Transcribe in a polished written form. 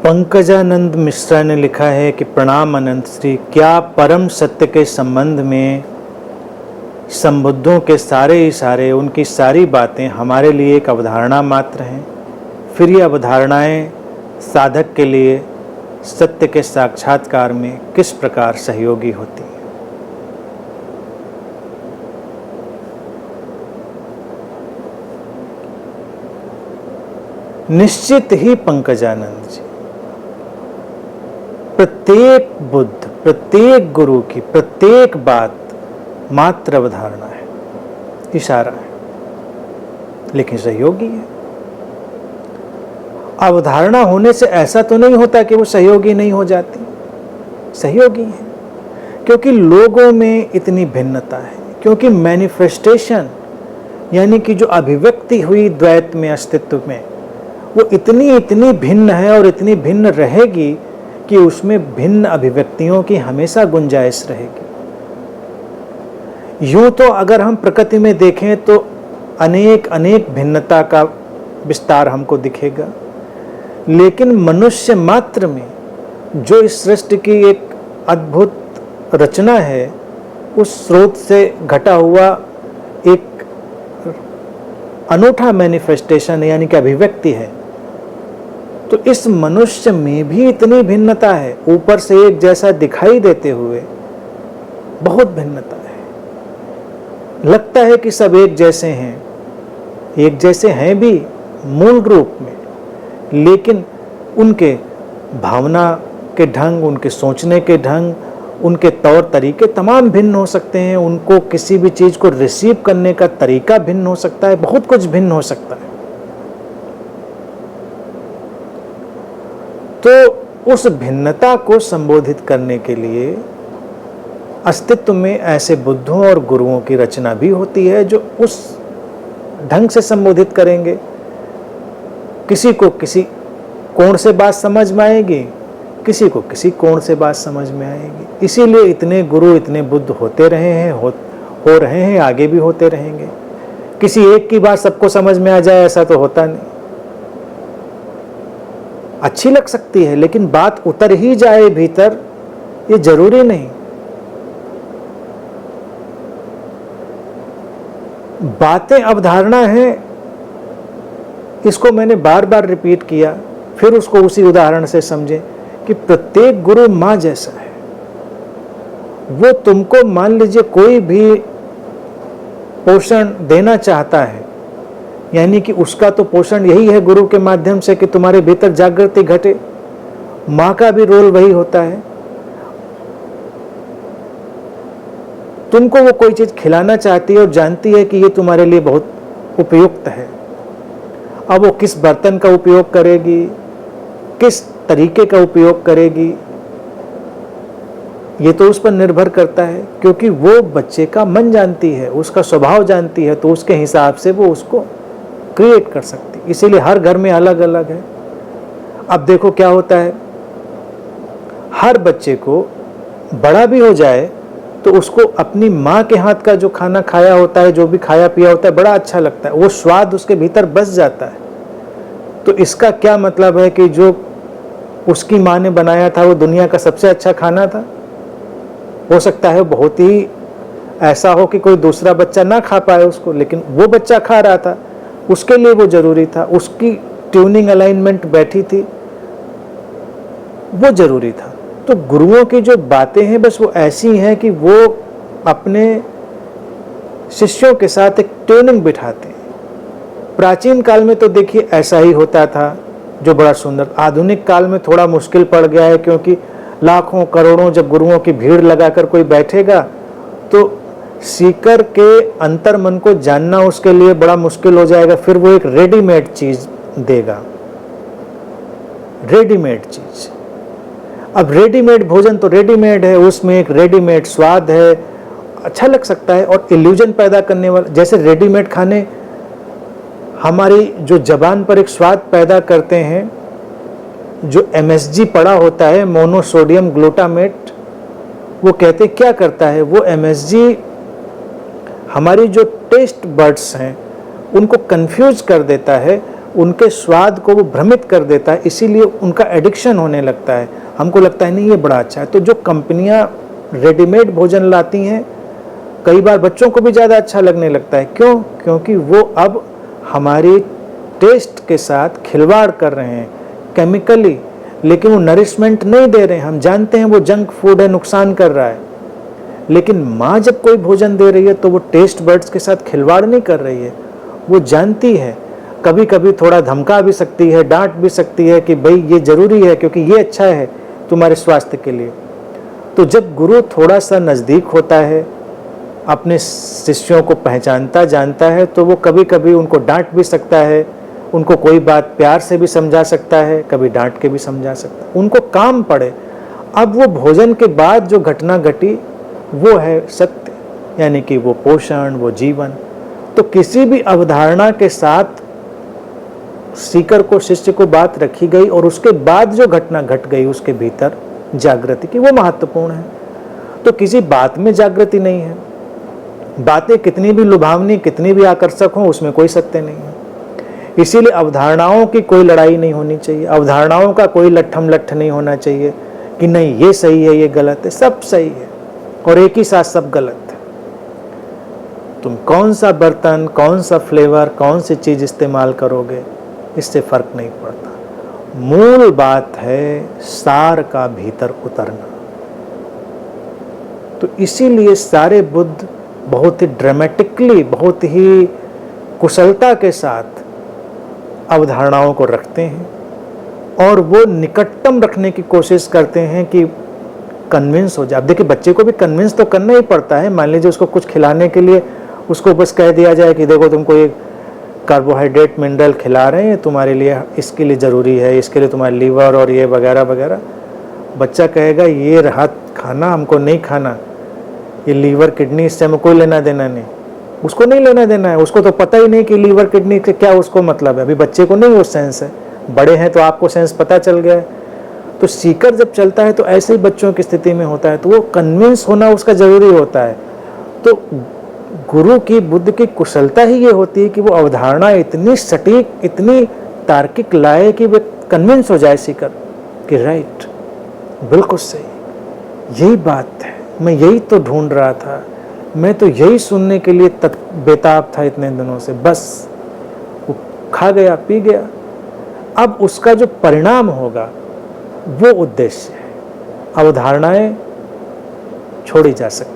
पंकजानंद मिश्रा ने लिखा है कि प्रणाम अनंत श्री, क्या परम सत्य के संबंध में संबुद्धों के सारे इशारे, उनकी सारी बातें हमारे लिए एक अवधारणा मात्र हैं? फिर ये अवधारणाएं साधक के लिए सत्य के साक्षात्कार में किस प्रकार सहयोगी होती हैं? निश्चित ही पंकजानंद जी, प्रत्येक बुद्ध, प्रत्येक गुरु की प्रत्येक बात मात्र अवधारणा है, इशारा है, लेकिन सहयोगी है। अवधारणा होने से ऐसा तो नहीं होता कि वो सहयोगी नहीं हो जाती, सहयोगी है, क्योंकि लोगों में इतनी भिन्नता है, क्योंकि मैनिफेस्टेशन यानी कि जो अभिव्यक्ति हुई द्वैत में, अस्तित्व में, वो इतनी भिन्न है और इतनी भिन्न रहेगी कि उसमें भिन्न अभिव्यक्तियों की हमेशा गुंजाइश रहेगी। यूं तो अगर हम प्रकृति में देखें तो अनेक भिन्नता का विस्तार हमको दिखेगा, लेकिन मनुष्य मात्र में जो इस सृष्टि की एक अद्भुत रचना है, उस स्रोत से घटा हुआ एक अनूठा मैनिफेस्टेशन यानी कि अभिव्यक्ति है। तो इस मनुष्य में भी इतनी भिन्नता है, ऊपर से एक जैसा दिखाई देते हुए बहुत भिन्नता है। लगता है कि सब एक जैसे हैं, एक जैसे हैं भी मूल रूप में, लेकिन उनके भावना के ढंग, उनके सोचने के ढंग, उनके तौर तरीके तमाम भिन्न हो सकते हैं। उनको किसी भी चीज़ को रिसीव करने का तरीका भिन्न हो सकता है, बहुत कुछ भिन्न हो सकता है। तो उस भिन्नता को संबोधित करने के लिए अस्तित्व में ऐसे बुद्धों और गुरुओं की रचना भी होती है जो उस ढंग से संबोधित करेंगे। किसी को किसी कोण से बात समझ में आएगी, किसी को किसी कोण से बात समझ में आएगी। इसीलिए इतने गुरु, इतने बुद्ध होते रहे हैं, हो रहे हैं, आगे भी होते रहेंगे। किसी एक की बात सबको समझ में आ जाए ऐसा तो होता नहीं। अच्छी लग सकती है, लेकिन बात उतर ही जाए भीतर, ये जरूरी नहीं। बातें अवधारणा है, इसको मैंने बार बार रिपीट किया, फिर उसको उसी उदाहरण से समझें कि प्रत्येक गुरु माँ जैसा है। वो तुमको मान लीजिए कोई भी पोषण देना चाहता है, यानी कि उसका तो पोषण यही है गुरु के माध्यम से कि तुम्हारे भीतर जागृति घटे। माँ का भी रोल वही होता है। तुमको वो कोई चीज खिलाना चाहती है और जानती है कि ये तुम्हारे लिए बहुत उपयुक्त है। अब वो किस बर्तन का उपयोग करेगी, किस तरीके का उपयोग करेगी, ये तो उस पर निर्भर करता है, क्योंकि वो बच्चे का मन जानती है, उसका स्वभाव जानती है, तो उसके हिसाब से वो उसको क्रिएट कर सकती। इसीलिए हर घर में अलग अलग है। अब देखो क्या होता है, हर बच्चे को बड़ा भी हो जाए तो उसको अपनी माँ के हाथ का जो खाना खाया होता है, जो भी खाया पिया होता है, बड़ा अच्छा लगता है, वो स्वाद उसके भीतर बस जाता है। तो इसका क्या मतलब है कि जो उसकी माँ ने बनाया था वो दुनिया का सबसे अच्छा खाना था? हो सकता है बहुत ही ऐसा हो कि कोई दूसरा बच्चा ना खा पाए उसको, लेकिन वो बच्चा खा रहा था, उसके लिए वो जरूरी था, उसकी ट्यूनिंग अलाइनमेंट बैठी थी, वो जरूरी था। तो गुरुओं की जो बातें हैं बस वो ऐसी हैं कि वो अपने शिष्यों के साथ एक ट्यूनिंग बिठाते हैं। प्राचीन काल में तो देखिए ऐसा ही होता था, जो बड़ा सुंदर। आधुनिक काल में थोड़ा मुश्किल पड़ गया है, क्योंकि लाखों करोड़ों जब गुरुओं की भीड़ लगाकर कोई बैठेगा तो सीकर के अंतर मन को जानना उसके लिए बड़ा मुश्किल हो जाएगा। फिर वो एक रेडीमेड चीज देगा, रेडीमेड चीज। अब रेडीमेड भोजन तो रेडीमेड है, उसमें एक रेडीमेड स्वाद है, अच्छा लग सकता है, और इल्यूजन पैदा करने वाला, जैसे रेडीमेड खाने हमारी जो जबान पर एक स्वाद पैदा करते हैं, जो MSG पड़ा होता है, मोनोसोडियम ग्लूटामेट, वो कहते क्या करता है, वो MSG हमारी जो टेस्ट बर्ड्स हैं उनको कंफ्यूज कर देता है, उनके स्वाद को वो भ्रमित कर देता है, इसीलिए उनका एडिक्शन होने लगता है। हमको लगता है नहीं ये बड़ा अच्छा है। तो जो कंपनियां रेडीमेड भोजन लाती हैं, कई बार बच्चों को भी ज़्यादा अच्छा लगने लगता है। क्यों? क्योंकि वो अब हमारी टेस्ट के साथ खिलवाड़ कर रहे हैं केमिकली, लेकिन वो नरिशमेंट नहीं दे रहे हैं। हम जानते हैं वो जंक फूड है, नुकसान कर रहा है, लेकिन माँ जब कोई भोजन दे रही है तो वो टेस्ट बर्ड्स के साथ खिलवाड़ नहीं कर रही है। वो जानती है, कभी कभी थोड़ा धमका भी सकती है, डांट भी सकती है कि भाई ये जरूरी है क्योंकि ये अच्छा है तुम्हारे स्वास्थ्य के लिए। तो जब गुरु थोड़ा सा नज़दीक होता है, अपने शिष्यों को पहचानता जानता है, तो वो कभी कभी उनको डांट भी सकता है, उनको कोई बात प्यार से भी समझा सकता है, कभी डांट के भी समझा सकता है, उनको काम पड़े। अब वो भोजन के बाद जो घटना घटी वो है सत्य, यानी कि वो पोषण, वो जीवन। तो किसी भी अवधारणा के साथ सीकर को, शिष्य को बात रखी गई और उसके बाद जो घटना घट गई उसके भीतर जागृति की, वो महत्वपूर्ण है। तो किसी बात में जागृति नहीं है। बातें कितनी भी लुभावनी, कितनी भी आकर्षक हो, उसमें कोई सत्य नहीं है। इसीलिए अवधारणाओं की कोई लड़ाई नहीं होनी चाहिए, अवधारणाओं का कोई लट्ठम लट्ठ नहीं होना चाहिए कि नहीं ये सही है ये गलत है। सब सही है और एक ही साथ सब गलत है। तुम कौन सा बर्तन, कौन सा फ्लेवर, कौन सी चीज इस्तेमाल करोगे, इससे फर्क नहीं पड़ता। मूल बात है सार का भीतर उतरना। तो इसीलिए सारे बुद्ध बहुत ही ड्रामेटिकली, बहुत ही कुशलता के साथ अवधारणाओं को रखते हैं और वो निकटतम रखने की कोशिश करते हैं कि कन्विंस हो जाए। अब देखिए, बच्चे को भी कन्विंस तो करना ही पड़ता है। मान लीजिए उसको कुछ खिलाने के लिए उसको बस कह दिया जाए कि देखो तुमको ये कार्बोहाइड्रेट, मिनरल खिला रहे हैं, तुम्हारे लिए इसके लिए ज़रूरी है, इसके लिए तुम्हारा लीवर और ये वगैरह वगैरह। बच्चा कहेगा ये रहा खाना, हमको नहीं खाना, ये लीवर किडनी इससे हमें कोई लेना देना नहीं। उसको नहीं लेना देना है, उसको तो पता ही नहीं कि लीवर किडनी के क्या उसको मतलब है। अभी बच्चे को नहीं वो सेंस है, बड़े हैं तो आपको सेंस पता चल गया है। तो सीकर जब चलता है तो ऐसे ही बच्चों की स्थिति में होता है, तो वो कन्विंस होना उसका ज़रूरी होता है। तो गुरु की, बुद्ध की कुशलता ही ये होती है कि वो अवधारणा इतनी सटीक, इतनी तार्किक लाए कि वो कन्विंस हो जाए सीकर कि राइट, बिल्कुल सही, यही बात है, मैं यही तो ढूंढ रहा था, मैं तो यही सुनने के लिए बेताब था इतने दिनों से। बस वो खा गया, पी गया। अब उसका जो परिणाम होगा वो उद्देश्य है। अवधारणाएं छोड़ी जा सकती